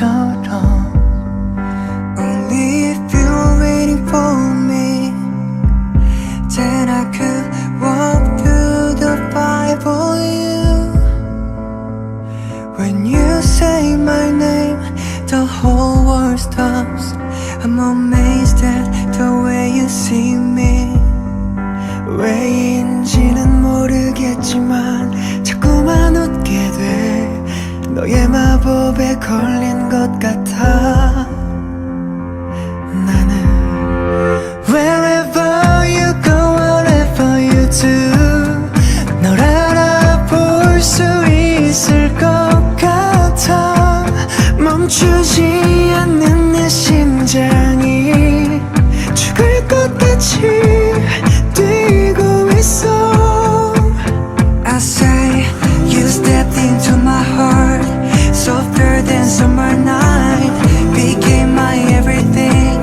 것처럼 Only if you're waiting for me, then I could walk through the fire for you. When you say my name, the whole world stops. I'm amazed at the way you see me. 왜인지는 모르겠지만 자꾸만 웃게 돼. 너의 마법에 걸린 것 같아. 나는 Wherever you go, whatever you do, 널 알아볼 수 있을 것 같아. 멈추지 않는 내 심장이 죽을 것 같이 뛰고 있어. I say you stepped into my heart, softer than summer night, became my everything.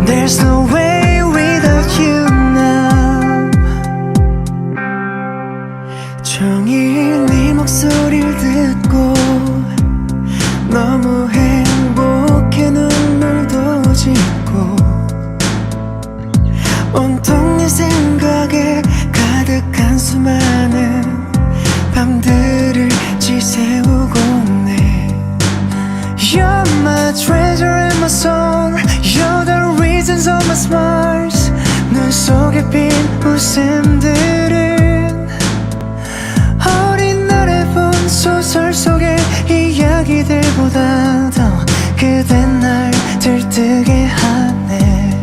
There's no way without you now. 종일 네 목소리를 듣고 너무 행복해 눈물도 짓고 온통 네 생각에 가득한 수많은 밤들을 지새우고 있네. You're my treasure and my soul, you're the reasons of my smiles. 눈 속에 빈 웃음들은 어린 날에 본 소설 속의 이야기들보다 더 그대 날 들뜨게 하네.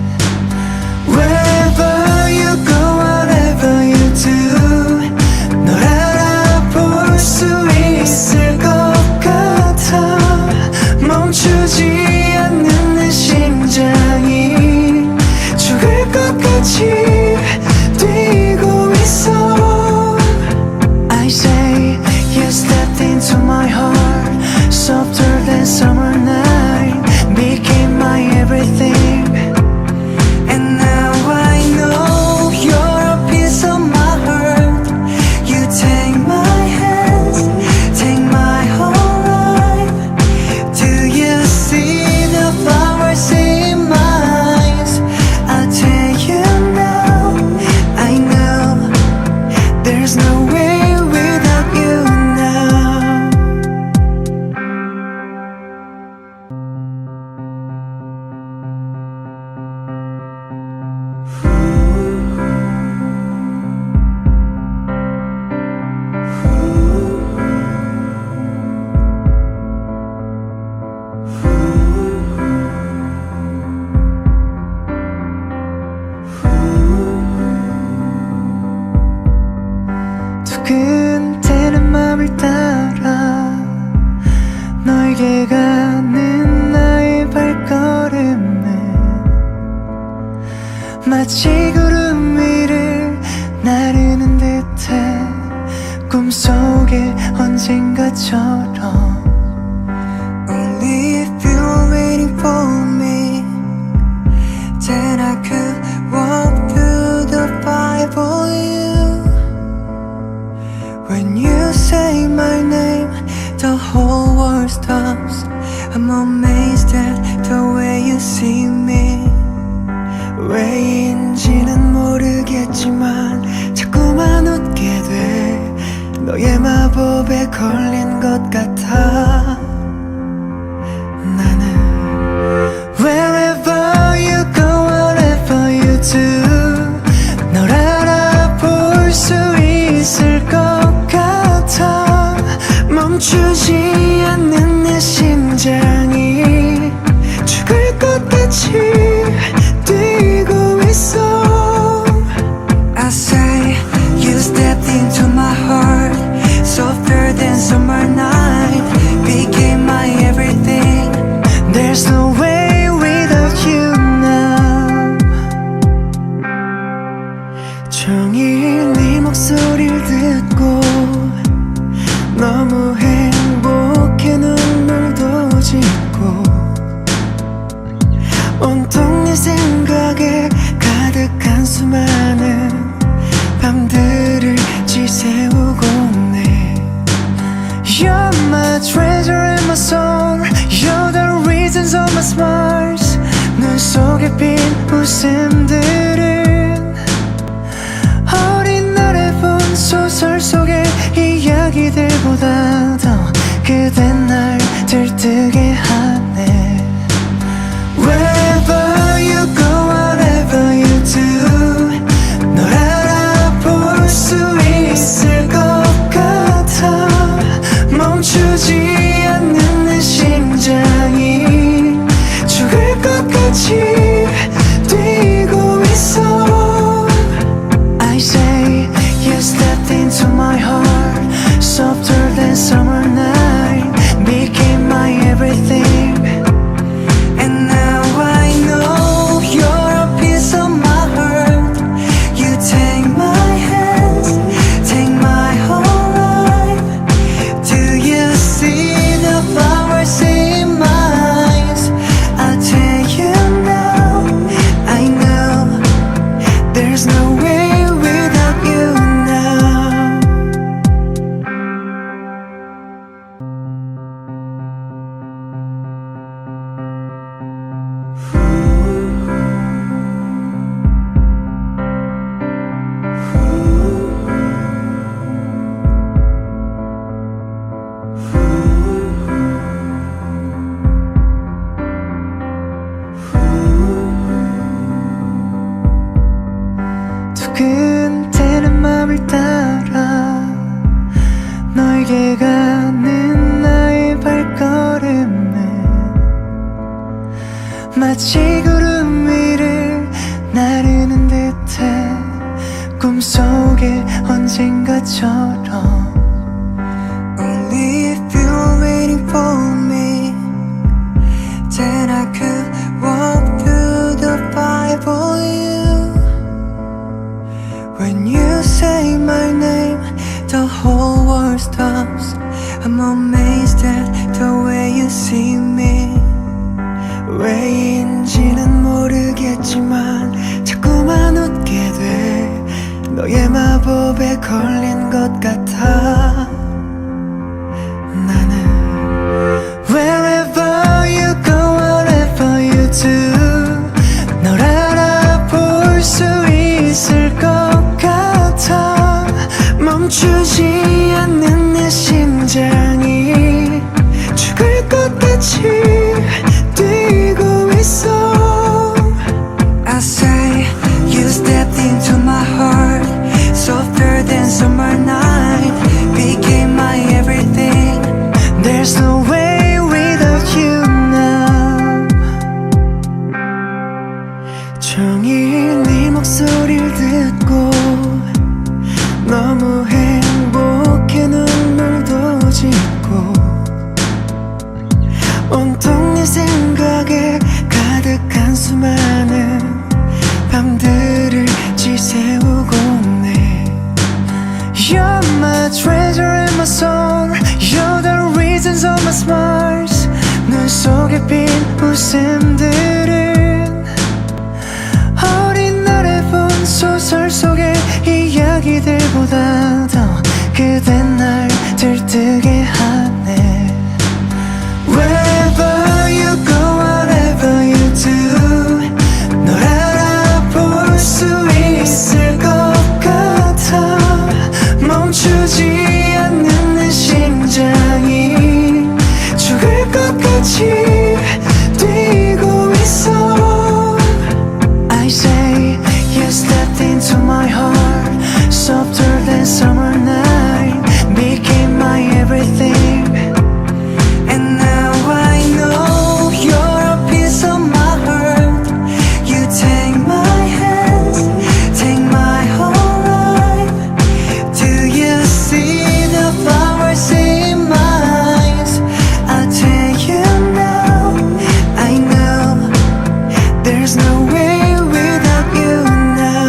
Wherever you go, whatever you do, 널 알아볼 수 있을 것 같아. 멈추지 않는 내 심장이 죽을 것 같이 뛰고 있어. I say you stepped into my heart, softer than summer night, became my everything. And now I know you're a piece of my heart. You take my hands, take my whole life. Do you see the flowers in my eyes? I'll tell you now, I know there's no way without you now. 두근대는 맘을 따라 너에게 가는 나의 발걸음은 마치 구름 위를 나르는 듯해. 꿈속의 언젠가처럼 Only if you're waiting for me, then I could walk through the fire for you. When you say my name, the whole world stops. I'm amazed at the way you see me. 왜인지는 모르겠지만 자꾸만 웃게 돼. 너의 마법에 걸린 것 같아. 나는 Wherever you go, whatever you do, 널 알아볼 수 있을 것 같아. 멈추지 않는 내 심장이 죽을 것 같이 뛰고 있어. I say you stepped into my heart, softer than summer night, 핀 웃음들은 어린 날에 본 소설 속의 이야기들보다 더 그댄 날 들뜨게 하네. Wherever you go, whatever you do, 널 알아볼 수 있을 것 같아. 멈추지 않는 내 심장이 죽을 것 같이 뛰고 있어. I say you stepped into my heart, softer than summer night, became my everything. And now I know you're a piece of my heart. You take my hands, take my whole life. Do you see the flowers in my eyes? I'll tell you now, I know there's no way without you now. 두근대는 맘을 따라 너에게 가는 나의 발걸음은 마치 구름 위를 나르는 듯해. 꿈속에 언젠가처럼. Only if you're waiting for me, then I could walk through the fire for you. When you say my name, the whole world stops. I'm amazed at the way you see me. 왜인지는 모르겠지만 자꾸만 웃게 돼. 너의 마법에 걸린 것 같아. 나는 Wherever you go, whatever you do, 널 알아볼 수 있을 것 같아. 멈추지 않는 내 심장이 죽을 것 같이 뛰고 있어. I say you stepped into my heart, softer than summer night, became my everything. There's no way without you now. 종일 네 목소리를 듣고 너무 행복해 눈물도 짓고 온통 네 생각에 가득한 수많은 밤들을 지새우고 있네. You're my treasure and my soul, you're the reasons of my smiles. 눈 속에 핀 웃음들은 어린 날에 본 소설 속의 이야기들보다 더 그댄 날 들뜨게 하네. Wherever you go, whatever you do, 널 알아볼 수 있을 것 같아. 멈추지 않는 내 심장이 죽을 것 같이 뛰고 있어. I say you stepped into my heart, softer than summer night, became my everything. And now I know you're a piece of my heart. You take my hands, take my whole life. Do you see the flowers in my eyes? I'll tell you now, I know there's no way without you now.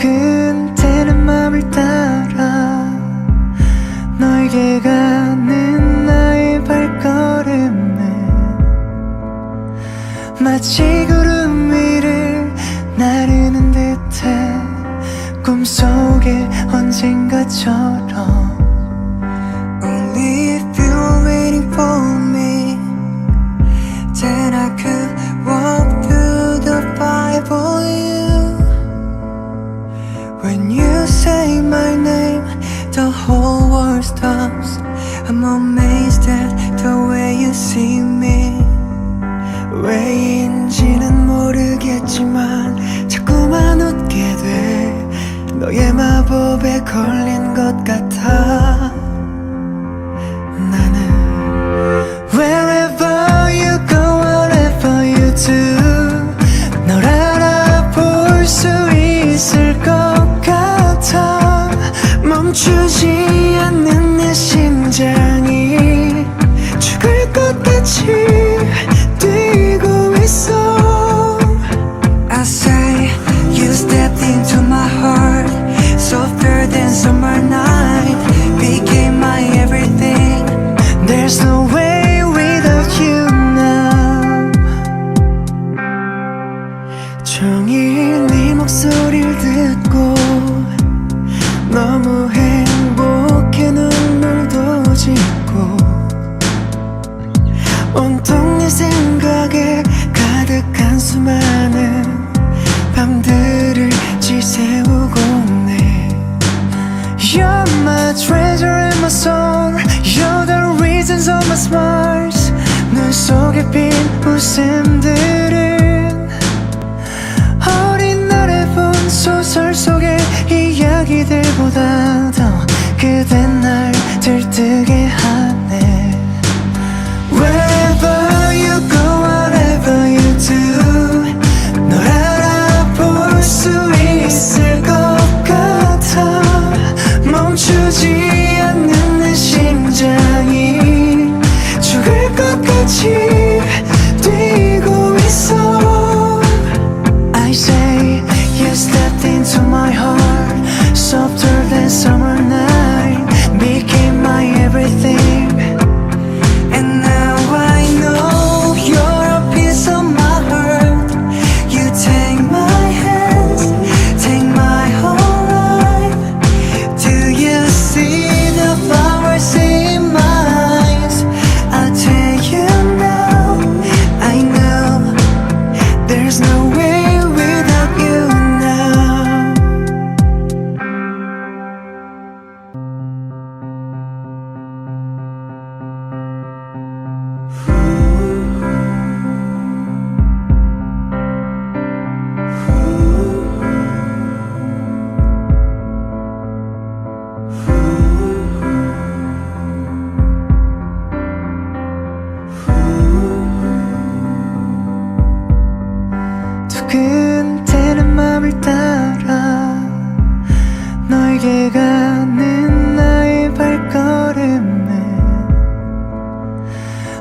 두근대는 맘을 따라 너에게 가는 나의 발걸음은 마치 구름 위를 나르는 듯해 꿈속에 언젠가처럼 Only if you're waiting for me Then I could walk through the fire for you When you say my name The whole world stops I'm amazed at the way you see me 왜인지는 모르겠지만 자꾸만 웃게 돼 너의 마법에 걸린 것 같아 나는 Wherever you go, whatever you do 널 알아볼 수 있을 것 같아 멈추지 않는 내 심장이 죽을 것 같이 뛰고 있어 I say you stepped into my heart Softer than summer night Became my everything There's no way without you now 종일 네 목소리를 듣고 너무 행복해 눈물도 짓고 온통 네 생각에 가득한 수많은 밤들을 지새우고 네 You're my treasure and my soul You're the reasons of my smiles 눈 속에 핀 웃음들은 어린 날에 본 소설 속의 이야기들보다 더 그대 날 들뜨게 하네 Wherever you go, whatever you do 널 알아볼 수 있을 것 같아 멈추지 않는 내 심장이 죽을 것 같이 뛰고 있어 I say you stepped into my heart Softer than summer night Became my everything And now I know you're a piece of my heart You take my hands, take my whole life Do you see the flowers in my eyes? I'll tell you now, I know There's no way without you now 두근대는 맘을 따라 너에게 가는 나의 발걸음은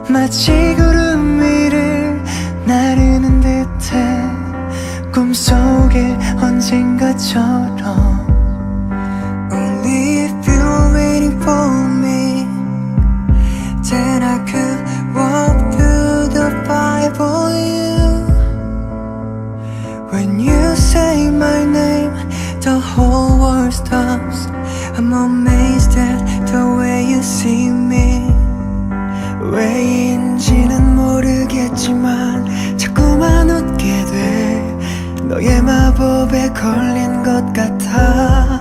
마치 구름 위를 나르는 듯해 꿈속에 언젠가처럼 Only if you're waiting for me Then I could walk through the fire for you When you say my name, the whole world stops I'm amazed at the way you see me 왜인지는 모르겠지만 자꾸만 웃게 돼 너의 마법에 걸린 것 같아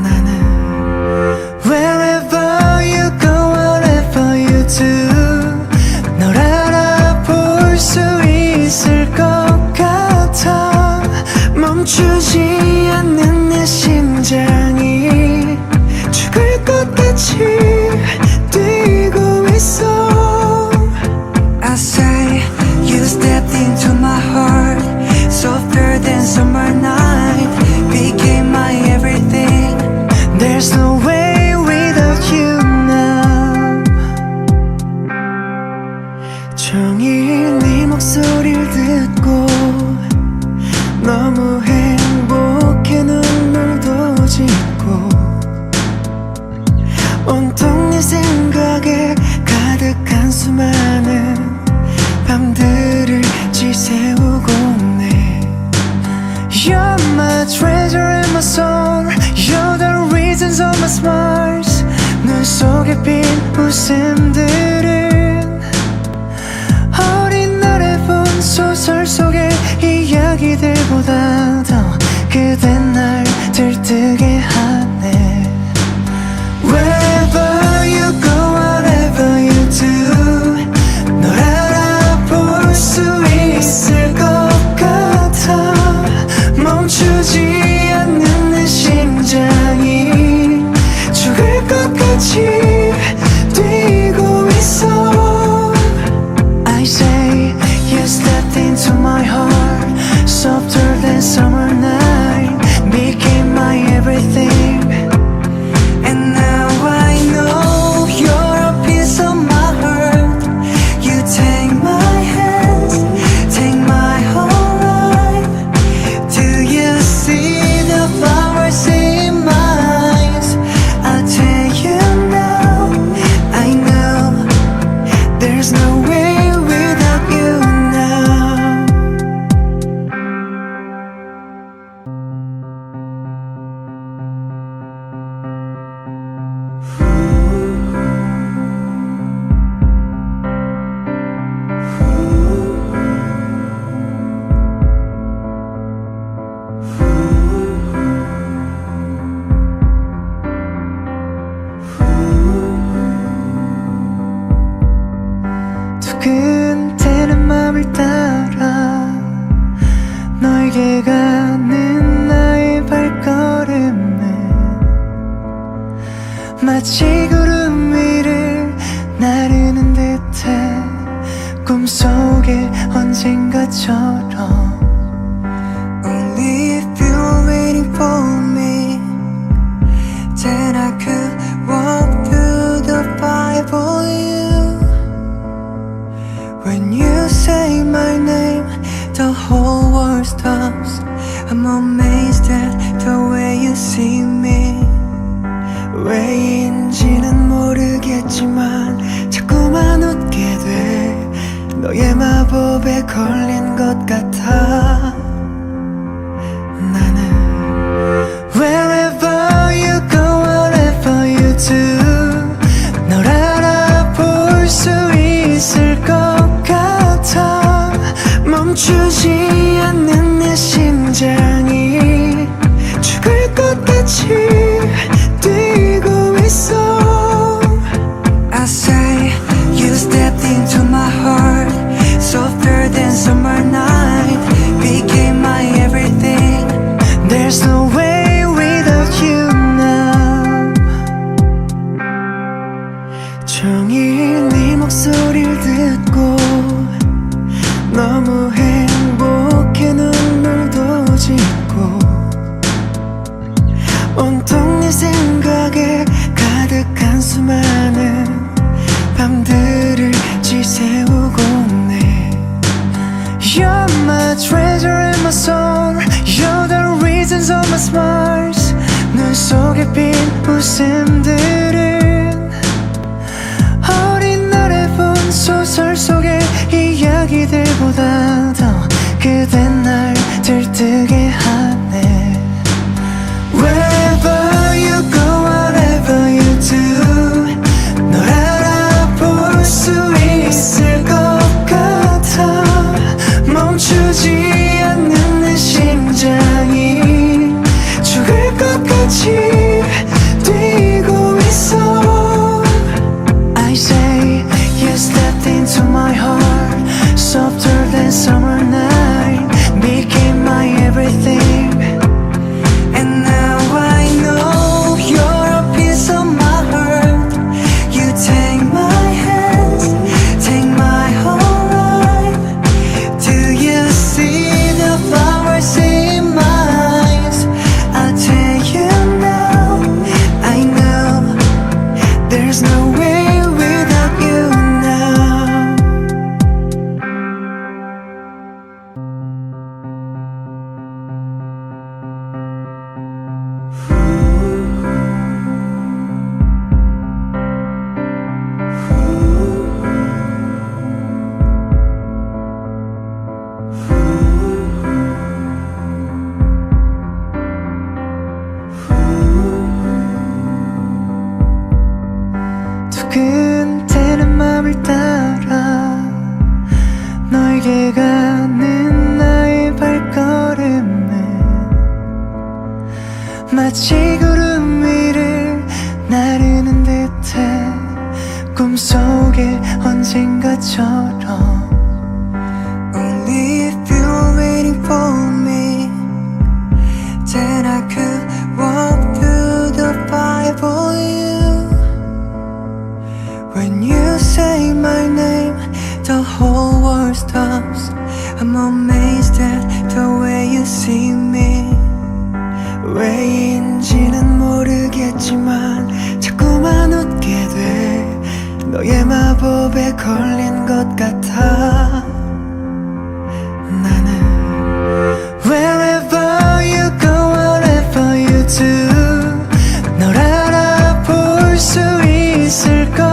나는 Wherever you go, whatever you do 널 알아볼 수 있을 것 같아 멈추지 않는 내 심장이 죽을 것 같이 뛰고 있어 I say you stepped into my heart Softer than summer night Became my everything There's no way without you now 종일 네 목소리를 듣고 너무 행복 soul. You're the reasons of my smiles. 눈 속에 핀 웃음들은 어린 날에 본 소설 속의 이야기들보다 더 그댄 날 들뜨게 하네. Wherever you go, whatever you do, 널 알아볼 수 있을 것 같아. 멈추지 않는 내 심장이 죽을 것 같이 뛰고 있어. I say you stepped into my heart, softer than summer night, became my everything. And now I know you're a piece of my heart. You take my hands, take my whole life. Do you see the flowers in my eyes? I'll tell you now, I know there's no way without you now. 두근대는 맘을 따라 너에게 가는 나의 발걸음은 마치 구름 위를 나르는 듯해. 꿈속에 언젠가처럼. Only if you're waiting for me, then I could walk through the fire for you. When you say my name, the whole world stops. I'm amazed at the way you see me. 왜인지는 모르겠지만 자꾸만 웃게 돼. 너의 마법에 걸린 것 같아. 나는 Wherever you go, whatever you do, 널 알아볼 수 있을 것 같아. 멈추지 않는 내 심장이 죽을 것 같이 뛰고 있어. I say you stepped into my heart, softer than summer night, became my everything. There's no way without you now. 종일 네 목소리를 듣고 너무 행복해. 눈물도 짓고 온통 네 생각에 가득한 수많은 밤들을 지새우고 네. You're my treasure and my soul. You're the reasons of my smiles. 눈 속에 핀 웃음들은 어린 날에 본 소설 속의 이야기들보다 더 그댄 날 들뜨게 하네. Wherever you go, whatever you do, 널 알아볼 수 있을 것 같아. 멈추지 않는 내 심장이 죽을 것 같이 뛰고 있어. I say you stepped into my heart, softer than summer night, 너에게 가는 나의 발걸음은 마치 구름 위를 나르는 듯해 꿈속에 언젠가처럼 Only if you're waiting for me Then I could walk through the fire for you When you say my name The whole world stops I'm amazed at the way you see me 왜인지는 모르겠지만 자꾸만 웃게 돼 너의 마법에 걸린 것 같아 나는 Wherever you go, whatever you do 널 알아볼 수 있을 것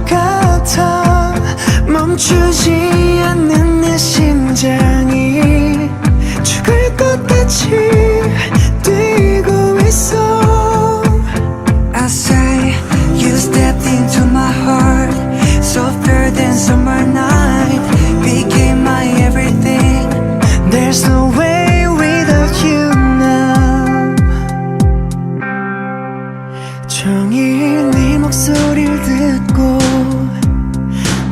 같아 멈추지 않는 내 심장이 죽을 것 같이 뛰고 있어 I say you stepped into my heart Softer than summer night Became my everything There's no way without you now 종일 네 목소리를 듣고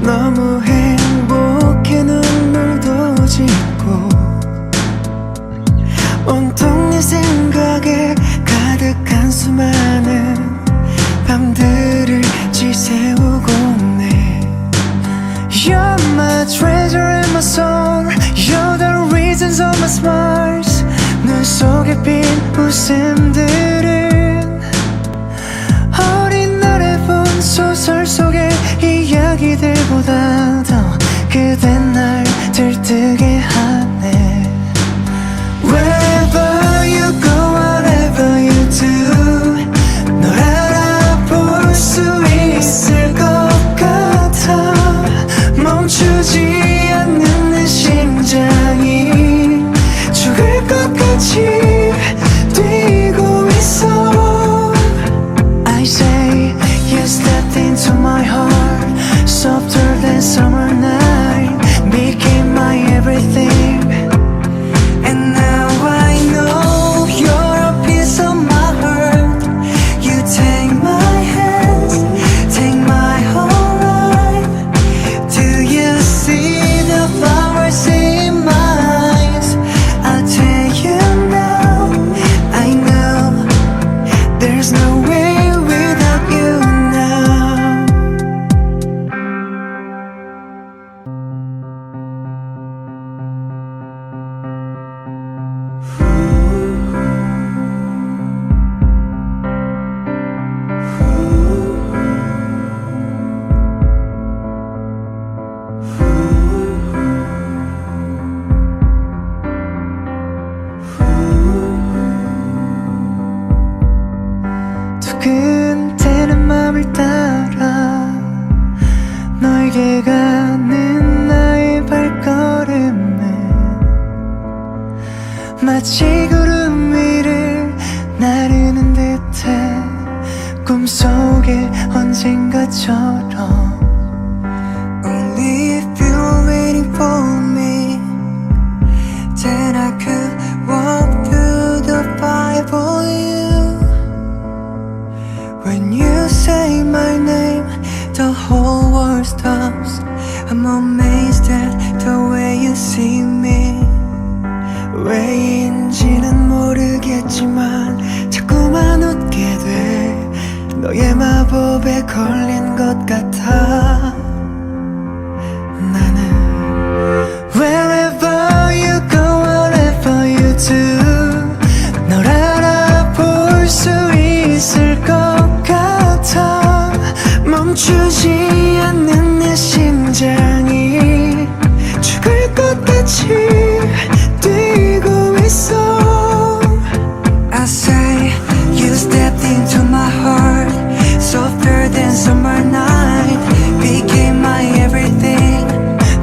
너무 행복해 눈물도 짓고 온통 네 생각에 가득한 수많은 밤들을 지새우고 네 You're my treasure and my soul You're the reasons of my smiles 눈 속에 빈 웃음들은 어린 날에 본 소설 속의 이야기들보다 더 그대 날 들뜨게 하네 Wherever you go, whatever you do 널 알아볼 수 있을 것 같아 멈추지 않는 내 심장이 죽을 것 같이 뛰고 있어 I say you stepped into my heart Softer than summer night Became my everything And now I know you're a piece of my heart You take my hands, take my whole life Do you see the flowers in my eyes? I'll tell you now, I know There's no way without you now 두근대는 맘을 따라 너에게 가는 나의 발걸음은 마치 구름 위를 나르는 듯해 꿈속에 언젠가처럼 Only if you're waiting for me Then I could walk through the fire for you When you say my name, the whole world stops I'm amazed at the way you see me 왜인지는 모르겠지만 자꾸만 웃게 돼 너의 마법에 걸린 것 같아 나는 Wherever you go, whatever you do 널 알아볼 수 있을 것 같아 멈추지 않는 내 심장이 죽을 것 같이 뛰고 있어 I say you stepped into my heart Softer than summer night Became my everything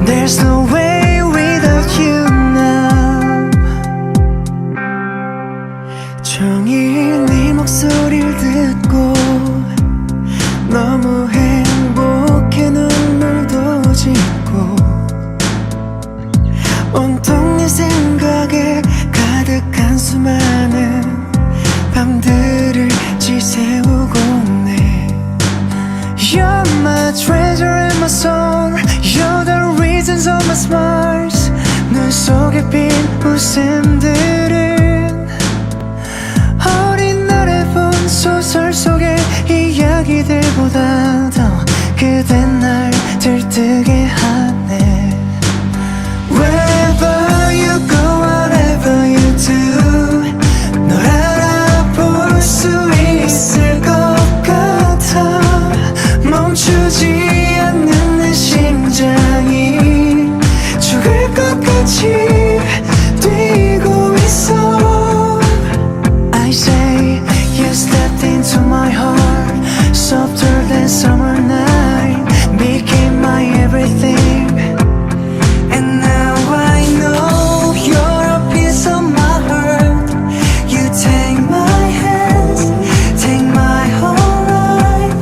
There's no way without you now 종일 네 목소리를 듣고 너무 행복해 눈물도 짓고 소설 속의 이야기들보다 더 그댄 날 들뜨게 하네. Wherever you go, whatever you do, 널 알아볼 수 있을 것 같아. 멈추지 않는 내 심장이 죽을 것 같이 뛰고 있어. I say you stepped into my heart, softer than summer night, became my everything. And now I know you're a piece of my heart. You take my hands, take my whole life.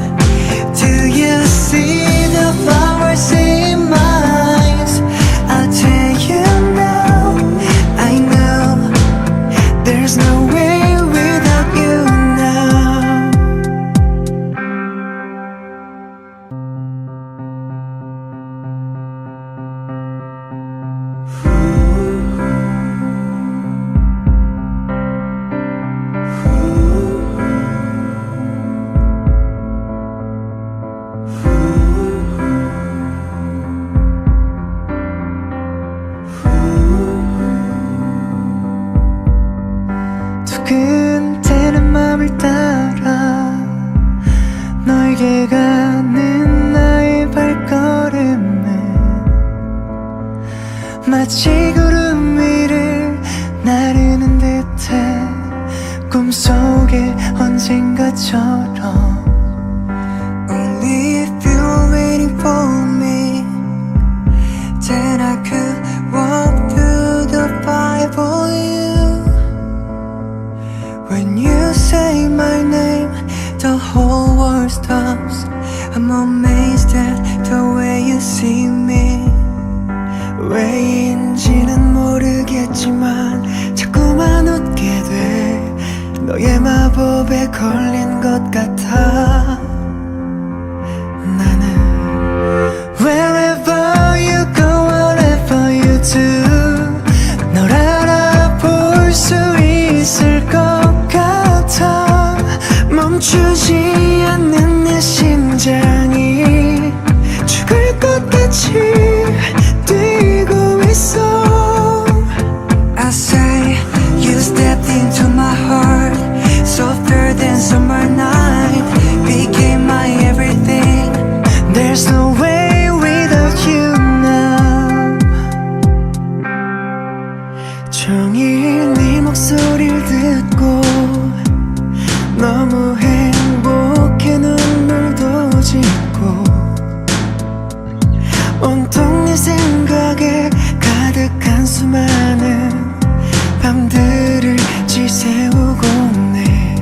Do you see the flowers in my eyes? I'll tell you now, I know there's no way without you now. 두근대는 맘을 따라 너에게 가는 나의 발걸음은 마치 구름 위를 나르는 듯해. 꿈속에 언젠가처럼. Only if you're waiting for me, then I could walk through the fire for you. When you say my name, the whole world stops. I'm amazed at the way you see me. 왜인지는 모르겠지만 자꾸만 웃게 돼. 너의 마법에 걸린 것 같아. 나는 Wherever you go, whatever you do, 널 알아볼 수 있을 것 같아. 멈추지 않는 내 심장이 죽을 것 같이 뛰고 있어. I say you stepped into my heart, softer than summer night, became my everything. There's no way without you now. 종일 네 목소리를 듣고 너무 행복해. 눈물도 짓고 온통 네 생각에 가득한 수많은 밤들을 지새우고 있네.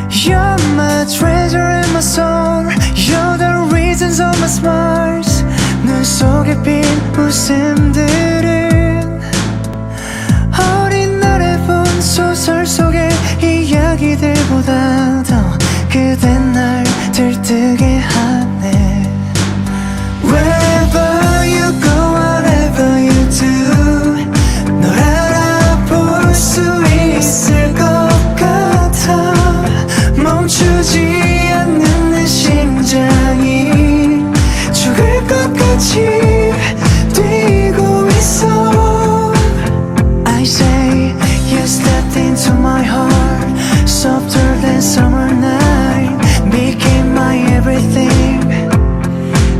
You're my treasure and my soul, you're the reasons of my smiles. 눈 속에 빈 웃음들은 어린 날에 본 소설 속의 이야기들보다 더 그댄 날 들뜨게 하네. Wherever you go, whatever you do, 널 알아볼 수 있을 것 같아. 멈추지 않는 내 심장이 죽을 것 같이 뛰고 있어. I say you stepped into my heart, softer than summer night, became my everything.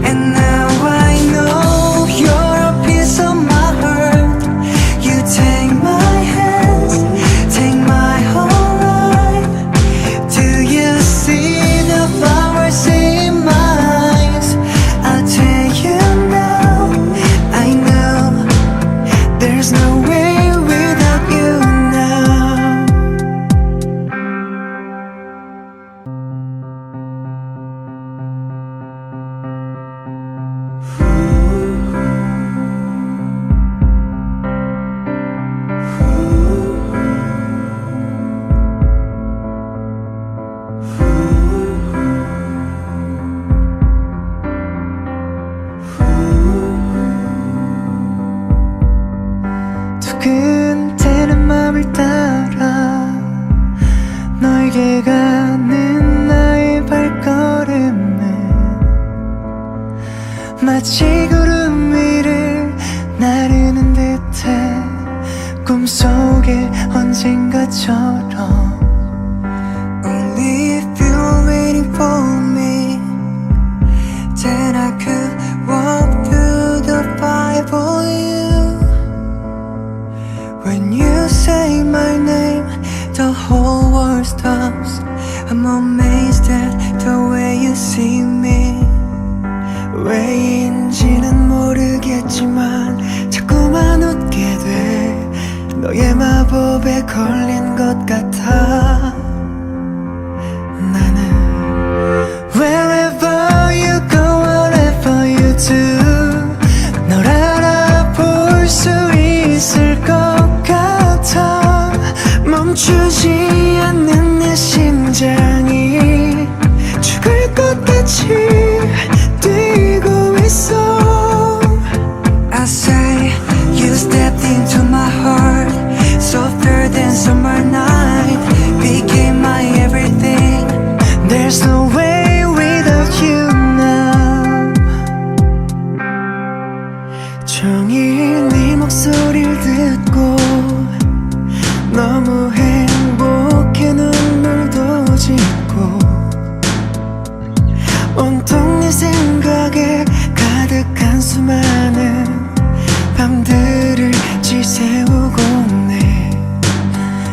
And now I know you're a piece of my heart. You take my hands, take my whole life. Do you see the flowers in my eyes? I'll tell you now, I know there's no way without you now. 너에게 가는 나의 발걸음은 마치 구름 위를 나르는 듯해 꿈속에 언젠가처럼 Only if you're waiting for me Then I could walk through the fire for you When you say my name The whole world stops I'm amazed at the way you see me 왜인지는 모르겠지만 자꾸만 웃게 돼 너의 마법에 걸린 것 같아 나는 Wherever you go, whatever you do 널 알아볼 수 있을 것 같아 멈추지 않는 내 심장이 죽을 것 같이 뛰고 있어 I say you stepped into my heart Softer than summer night Became my everything There's no way without you now 종일 네 목소리를 듣고 너무 행복해 눈물도 짓고 온통 네 생각에 가득한 수많은 밤들을 지새우고 네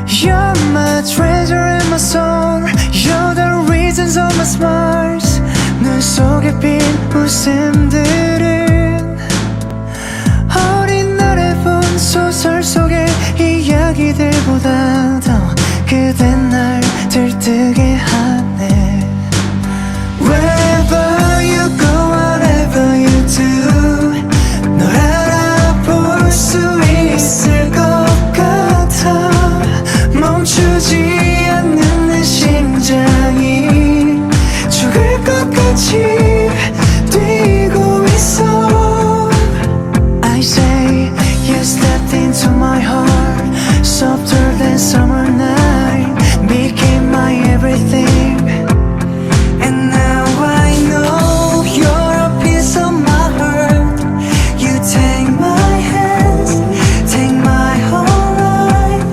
You're my treasure and my soul You're the reasons of my smiles 눈 속에 핀 웃음들은 어린 날에 본 소설 속의 이야기들보다 더 그대 날 들뜨게 하네 Wherever you go, whatever you do 널 알아볼 수 있을 것 같아 멈추지 않는 내 심장이 죽을 것 같이 뛰고 있어 I say you stepped into my heart Softer than summer night Became my everything And now I know you're a piece of my heart You take my hands, take my whole life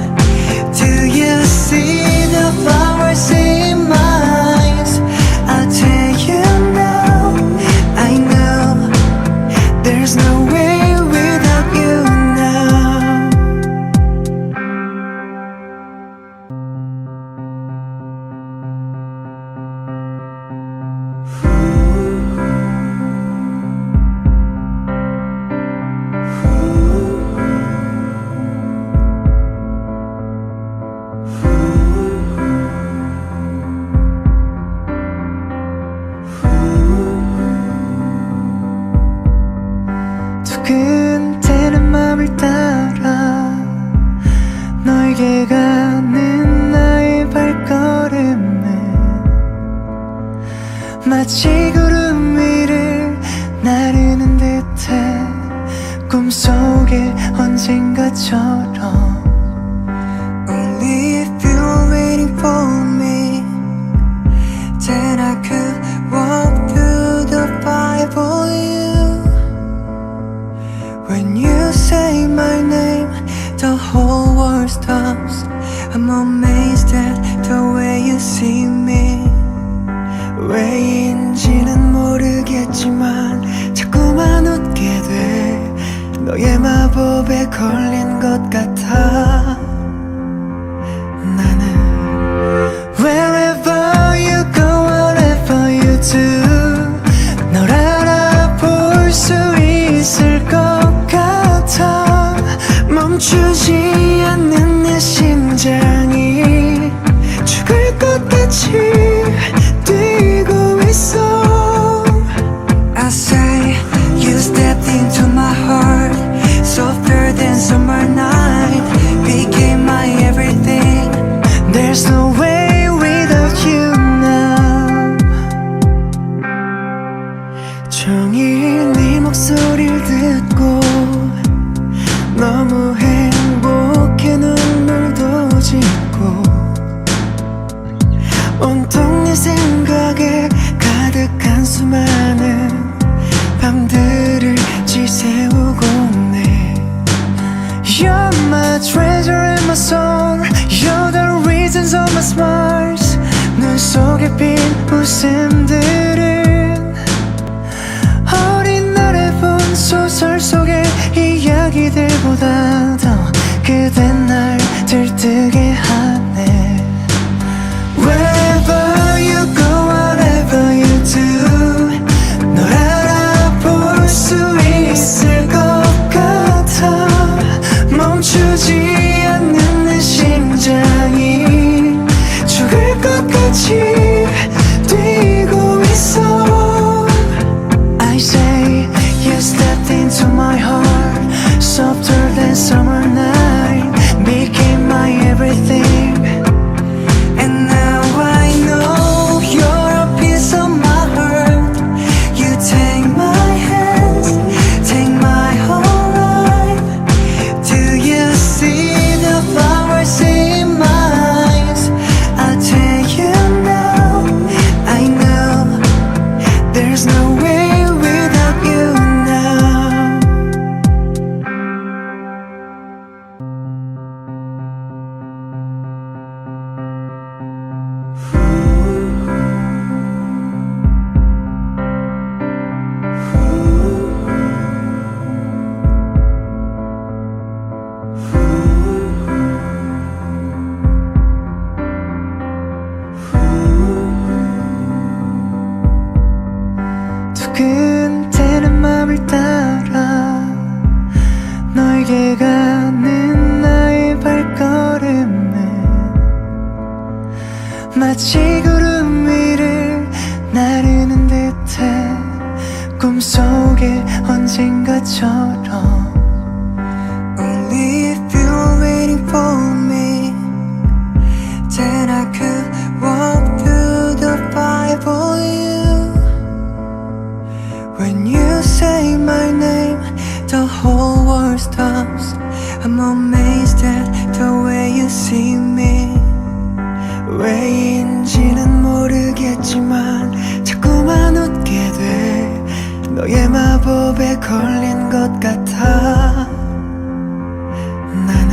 Do you see the flowers in my eyes? I'll tell you now, I know There's no way without you now 두근대는 맘을 따라 너에게 가는 나의 발걸음은 마치 구름 위를 나르는 듯해 꿈속에 언젠가처럼 Only if you're waiting for me Then I could walk through the fire for you When you say my name, the whole world stops I'm amazed at the way you see me 왜인지는 모르겠지만 자꾸만 웃게 돼 너의 마법에 걸린 것 같아 나는 Wherever you go, whatever you do 널 알아볼 수 있을 것 같아 멈추지 않는 내 심장이 죽을 것 같이 뛰고 있어 I say you stepped into my heart Softer than summer night Became my everything There's no way without you now 종일 네 목소리를 듣고 너무 행복해 눈물도 짓고 smiles 눈 속에 핀 웃음들은 어린 날에 본 소설 속의 이야기들보다 더 그댄 날 들뜨게 하네. Wherever you go, whatever you do 널 알아볼 수 있을 것 같아. 멈추지 않는 내 심장이 죽을 것 같이 뛰고 있어. I say you stepped into my heart softer than summer night became my everything. And now I know you're a piece of my heart. You take my hands, take my whole life. Do you see the flowers in my eyes? I'll tell you now, I know there's no way without you now. 두근대는 맘을 따라 너에게 가는 나의 발걸음은 마치 구름 위를 나르는 듯해 꿈속에 언젠가처럼. Only if you're waiting for me then I could walk through the fire for you. When you say my name, the whole world stops. I'm amazed at the way you see me. 왜인지는 모르겠지만 자꾸만 웃게 돼. 너의 마법에 걸린 것 같아. 나는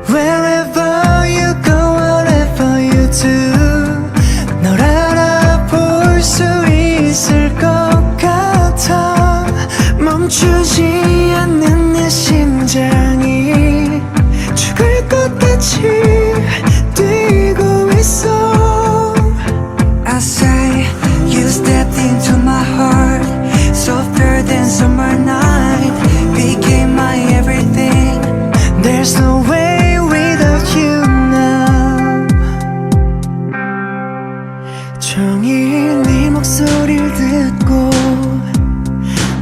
Wherever you go, whatever you do 널 알아볼 수 있을 것 같아. 멈추지 않는 내 심장이 죽을 것 같이 뛰고 있어. I say you stepped into my heart softer than summer night became my everything. There's no way without you now. 종일 네 목소리를 듣고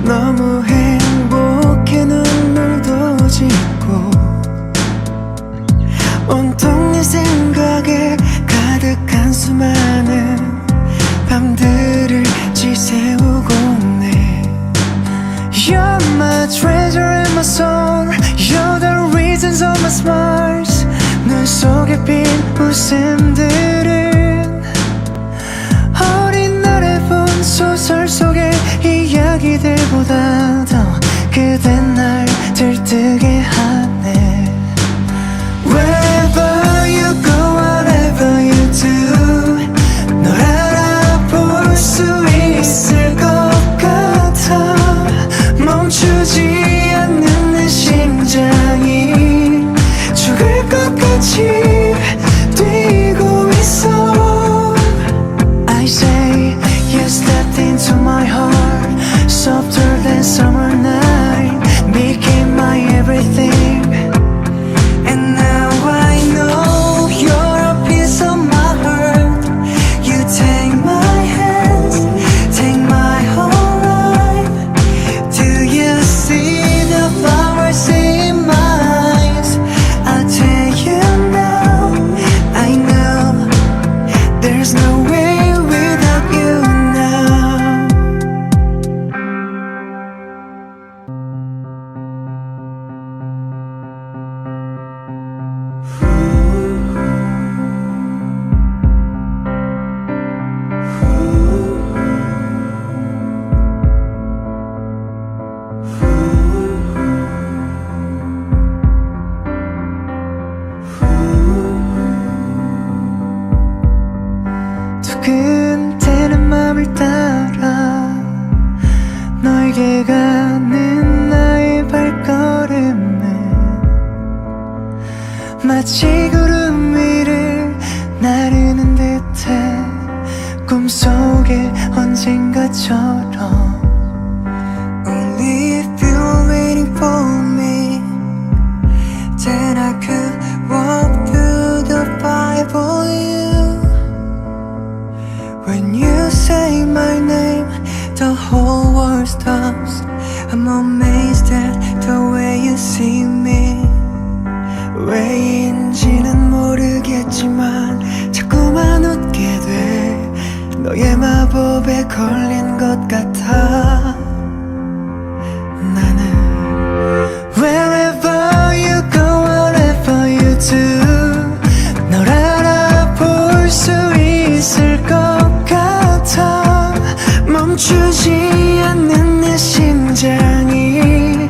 너무 행복해 눈물도 짓고 온통 네 생각에 가득한 수많은 밤들을 지새우고 있네. You're my treasure and my soul. You're the reasons of my smiles. 눈 속에 핀 웃음들은 어린 날에 본 소설 속의 이야기들보다 더 그댄 날 들뜨게 하네. Wherever you go, whatever you do 널 알아볼 수 있을 것 같아. 멈추지 않는 내 심장이 죽을 것 같이 뛰고 있어. I say you stepped into my heart softer than summer night became my everything. 두근대는 맘을 따라 너에게 가는 나의 발걸음은 마치 구름 위를 나르는 듯해 꿈속에 언젠가처럼 Only if you're waiting for me Then I could walk through the fire for you When you say my name The whole world stops I'm amazed at the way you see me 왜인지는 모르겠지만 자꾸만 웃게 돼 너의 마법에 걸린 것 같아 나는 Wherever you go, whatever you do 널 알아볼 수 있을 것 같아 멈추지 않는 내 심장이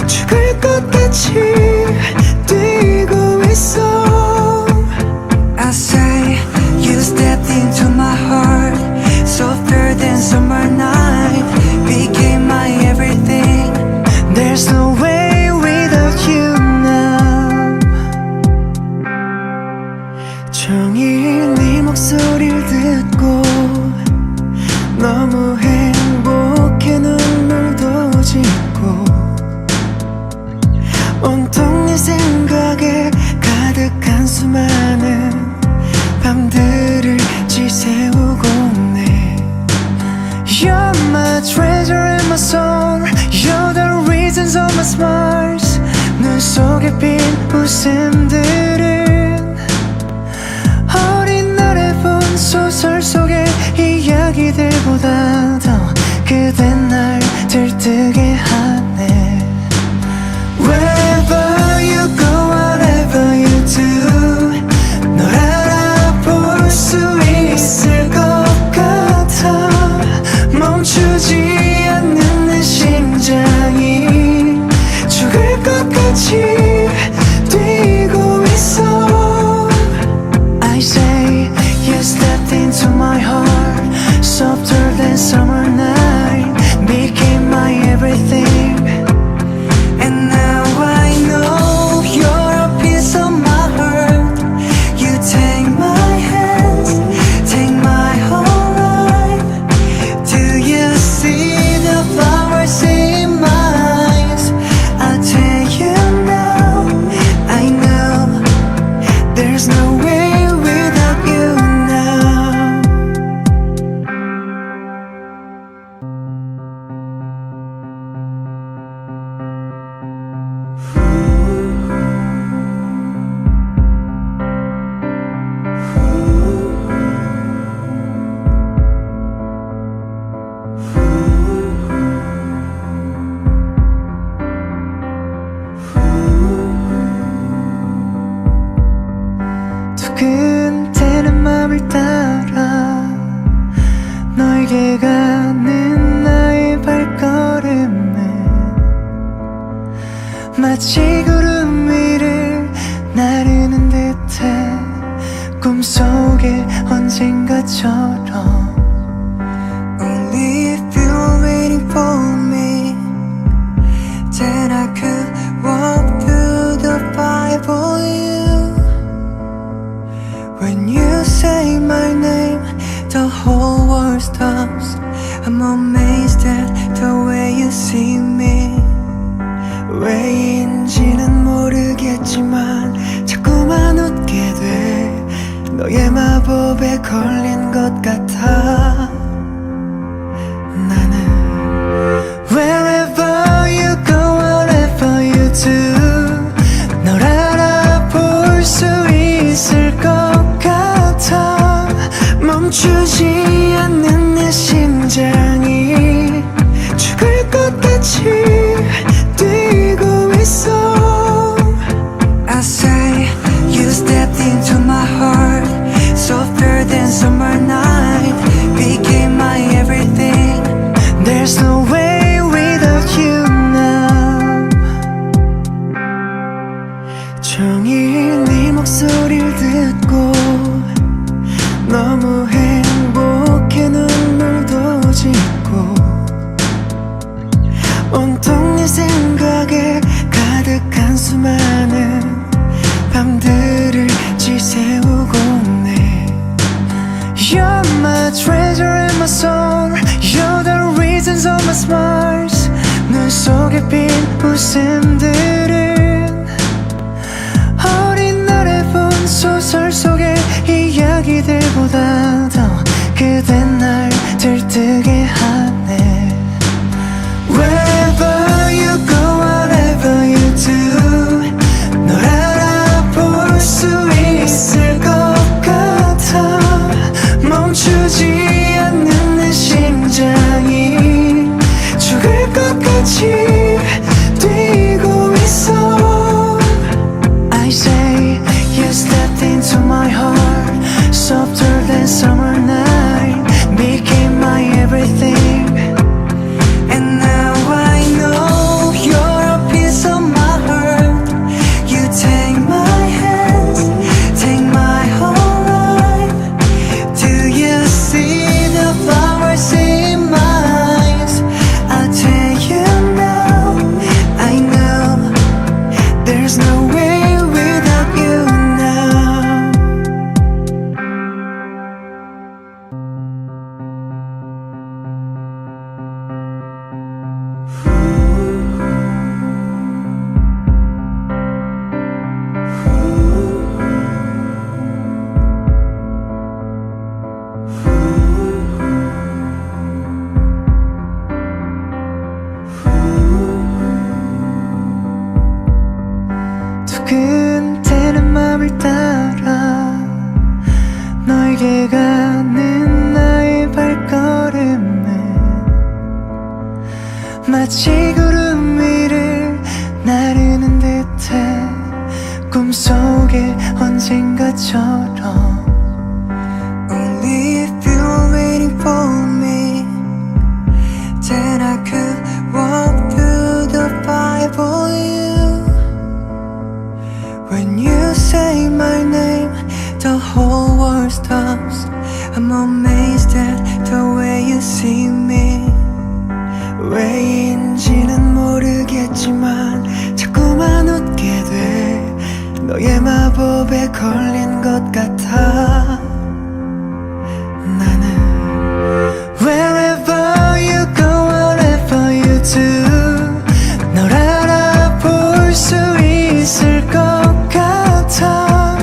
죽을 것 같이 뛰고 있어 I say you stepped into my heart Softer than summer night Became my everything There's no way without you now 종일 네 목소리를 듣고 너무 행복해 눈물도 짓고 온통 네 생각에 가득한 수많은 밤들을 지새우고 있네 You're my treasure and my soul You're the reasons of my smiles 눈 속에 핀 웃음들은 어린 날에 본 소설 속의 이야기들보다 더 그대 날 들뜨게 하네 Wherever you go, whatever you do 널 알아볼 수 있을 것 같아 멈추지 않는 내 심장이 죽을 것 같이 뛰고 있어 I say you stepped into my heart Softer than summer night Became my everything And now I know you're a piece of my heart You take my hands, take my whole life Do you see the flowers in my eyes? I'll tell you now, I know There's no way without you now 두근대는 맘을 따라 너에게 가는 나의 발걸음은 마치 구름 위를 나르는 듯해 꿈속에 언젠가처럼 Only if you're waiting for me Then I could walk through the fire for you When you say my name, the whole world stops I'm amazed at the way you see me 왜인지는 모르겠지만 자꾸만 웃게 돼 너의 마법에 걸린 것 같아 나는 Wherever you go, whatever you do 널 알아볼 수 있을 것 같아 멈추지 않는 내 심장이 죽을 것 같이 뛰고 있어 I say you stepped into my heart Softer than summer night Became my everything There's no way without you now 종일 네 목소리를 듣고 너무 행복 You're my treasure and my soul. You're the reasons of my smiles. 눈 속에 핀 웃음들은 어린 날에 본 소설 속의 이야기들보다 더 그대 날 들뜨게 하네. Wherever you go, whatever you do, 널 알아볼 수 있을 것 같아. 멈추지 않는 내 심장이 죽을 것 같이 뛰고 있어. I say you stepped into my heart, softer than summer night, became my everything. And now I know you're a piece of my heart. You take my hands, take my whole life. Do you see the flowers in my eyes? I'll tell you now, I know there's no way without you now. 두근대는 맘을 따라 너에게 가는 나의 발걸음은 마치 구름 위를 나르는 듯해. 꿈속에 언젠가처럼. Only if you're waiting for me, then I could walk through the fire for you. When you say my name, the whole world stops. I'm amazed at the way you see me. 왜인지는 모르겠지만 자꾸만 웃게 돼. 너의 마법에 걸린 것 같아. 나는 Wherever you go, whatever you do, 널 알아볼 수 있을 것 같아.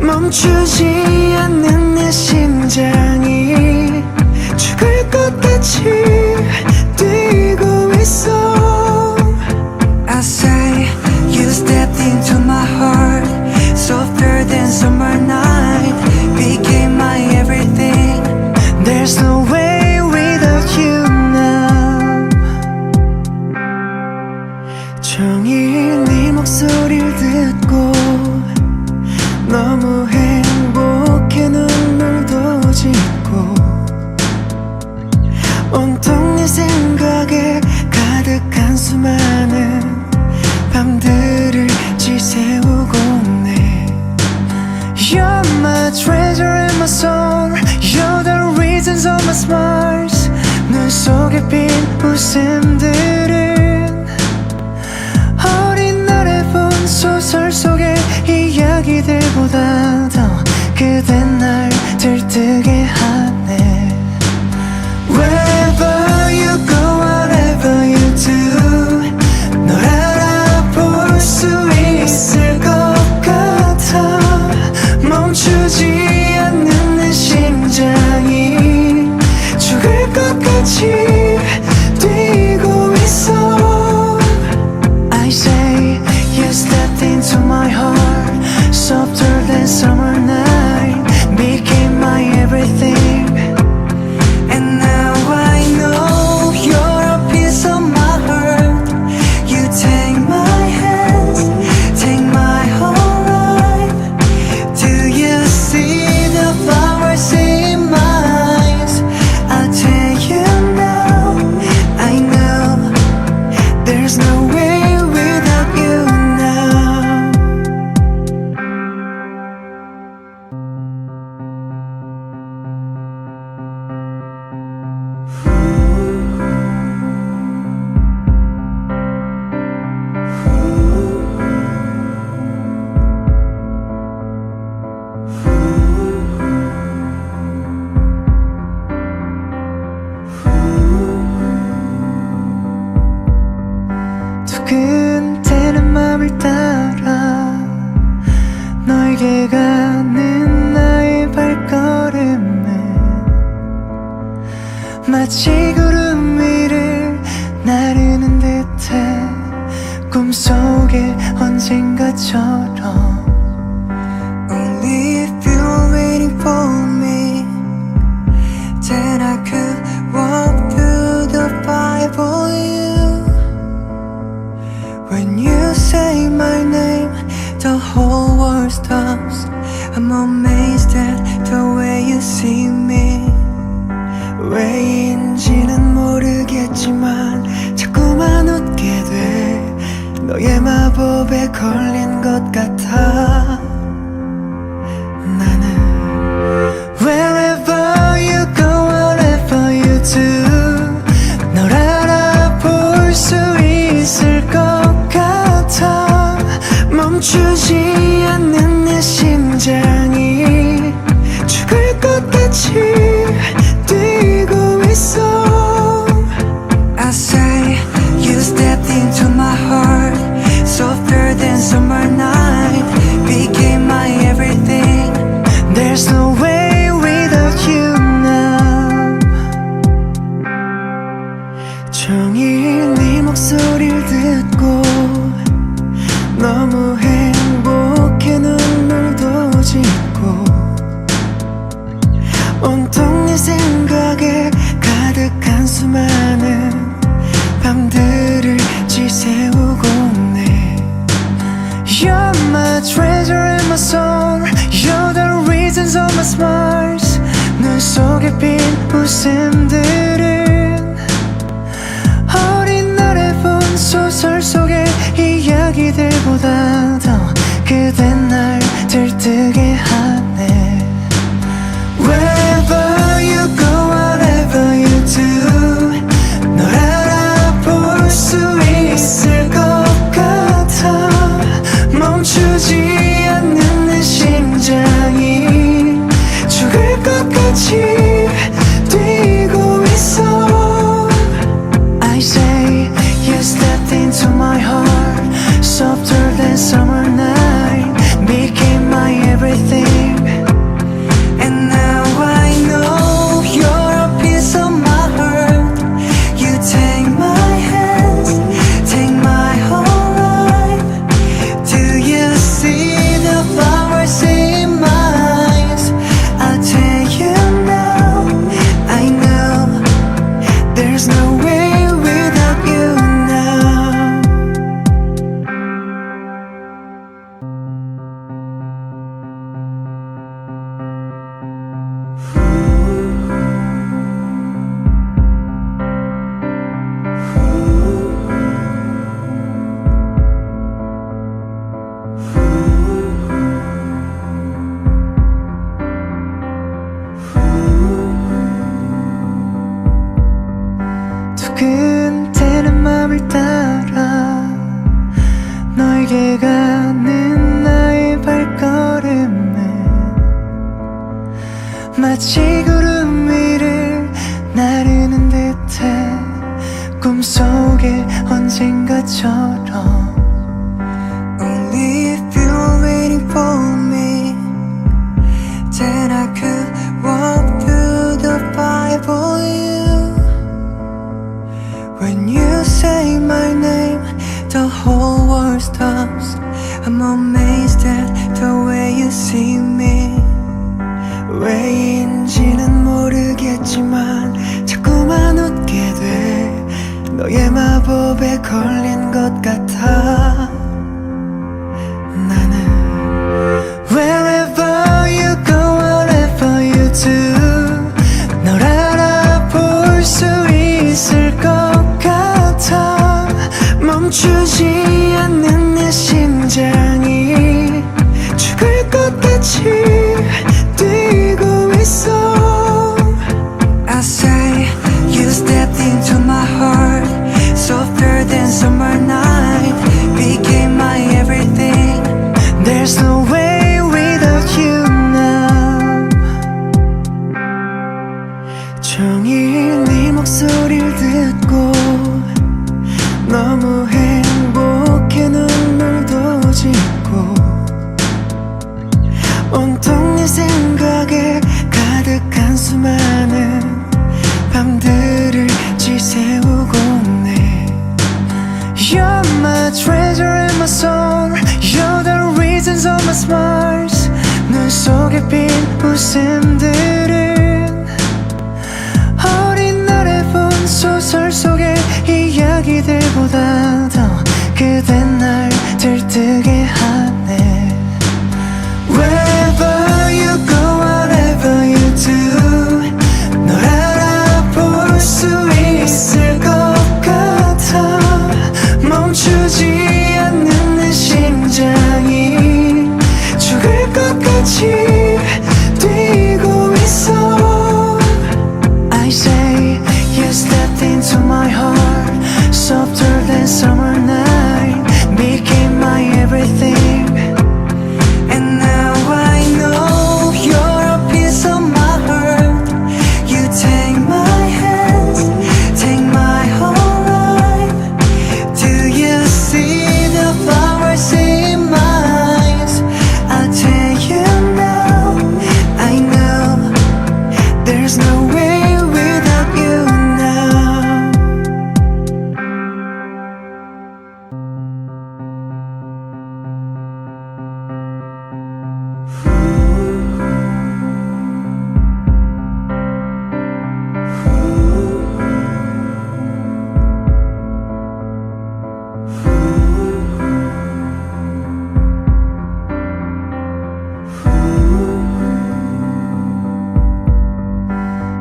멈추지 않는 내 심장이 죽을 것 같이 뛰고 있어. I say you stepped into my heart, softer than summer night, became my everything. There's no way without you now. 종일 네 목소리를 듣고 너무 행복해 눈물도 짓고 온통 네 생각에 가득한 수많은 밤들을 지새우고 네. You're my treasure and my soul. You're the reasons of my smiles. 눈 속에 핀 웃음들은 어린 날에 본 소설 속의 이야기들보다 더 그대 날 들뜨게 하네. Wherever you go, whatever you do, 널 알아볼 수 있을 것 같아. 멈추지 않는 내 심장이 죽을 것 같이 뛰고 있어. I say you stepped into my heart, softer than summer night, became my everything. And now I know you're a piece of my heart. You take my hands, take my whole life. Do you see the flowers in my eyes? I'll tell you now, 걸린 것 같아. 나는 Wherever you go, whatever you do, 널 알아볼 수 있을 것 같아. 멈추지 않는 내 심장이 죽을 것 같이 뛰고 있어. I say you stepped into my heart, softer than summer night, became my everything. There's no way without you now. 종일 네 목소리를 듣고 너무 행복해 눈물도 짓고 온통 네 생각에 가득한 수많은 밤들을 지새우고 있네. You're my treasure and my soul, you're the reasons of my smiles. 눈 속에 핀 웃음들은 어린 날에 본 소설 속의 이야기들보다 더 그대 날 들뜨게 하네. Wherever you go, whatever you do, 널 알아볼 수 있을 것 같아. 멈추지 않는 내 심장이 죽을 것 같이 뛰고 있어. I say you stepped into my heart, softer than summer night, became my everything. And now I know you're a piece of my heart. You take my hands, take my whole life. Do you see the flowers in my eyes? I'll tell you now, I know there's no way without you now. 두근대는 맘을 따라 너에게 가는 나의 발걸음은 마치 구름 위를 나르는 듯해. 꿈속에 언젠가처럼. Only if you're waiting for me, then I could walk through the fire for you. When you say my name, the whole world stops. I'm amazed at the way you see me. 왜인지는 모르겠지만 자꾸만 웃게 돼. 너의 마법에 걸린 것 같아. 나는 Wherever you go, whatever you do, 널 알아볼 수 있을 것 같아. 멈추지 않는 내 심장이 죽을 것 같이 뛰고 있어. I say you stepped into my heart, softer than summer night, became my everything. There's no way without you now. 종일 네 목소리를 듣고 너무 행복해 눈물도 짓고 온통 네 생각에 가득한 수많은 밤들을 지새우고 있네. You're my treasure and my soul, you're the reasons of my smiles. 눈 속에 핀 웃음들은 어린 날에 본 소설 속의 이야기들보다 더 그대 날 들뜨게 하네. Wherever you go, whatever you do, 널 알아볼 수 있을 것 같아. 멈추지 않는 내 심장 There's no way without you now.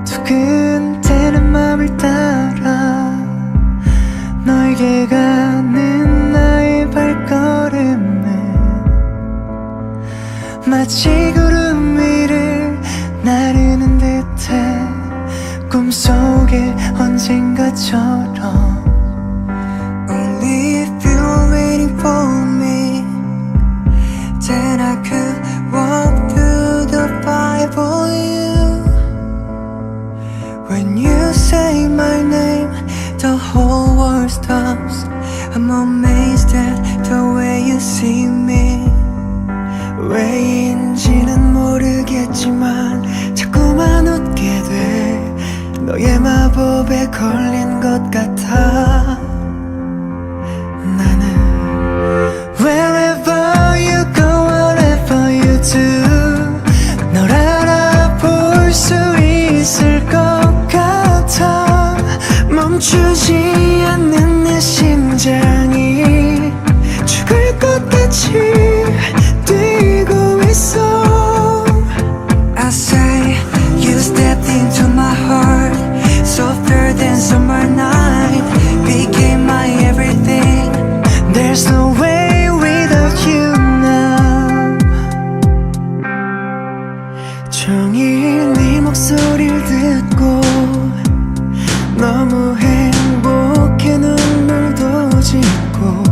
두근대는 맘을 따라 너에게 가는 나의 발걸음은 마치 구름 위를 나르는 듯해 꿈속에 언젠가처럼 Only if you're waiting for me Then I could walk through the fire for you. When you say my name, the whole world stops. I'm amazed at the way you see me. 왜인지는 모르겠지만 자꾸만 웃게 돼. 너의 마법에 걸린 것 같아. 나는 Wherever you go, whatever you do 널 알아볼 수 있을 것 같아. 멈추지 않는 내 심장이 죽을 것 같이 뛰고 있어. I say you stepped into my heart, softer than summer night, became my everything. There's no way without you now. 종일 네 목소리를 듣고 너무 행복해 눈물도 짓고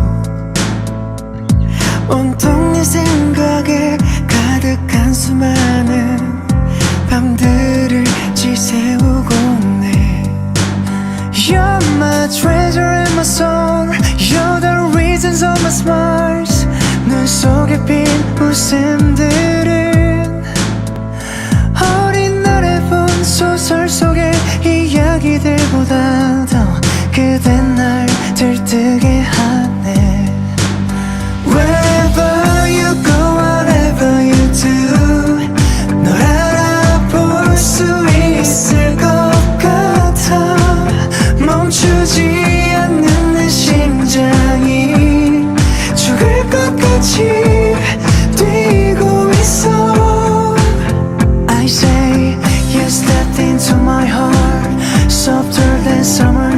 온통 네 생각에 가득한 수많은 밤들을 지새우고 있네. You're my treasure and my soul. You're the reasons of my smiles. 눈 속에 핀 웃음들은 어린 날에 본 소설 속의 이야기들보다 더 그대 날 들뜨게 하네. Wherever you go, whatever you do 널 알아볼 수 있을 것 같아. 멈추지 않는 내 심장이 죽을 것 같이 뛰고 있어. I say you stepped into my heart, softer than summer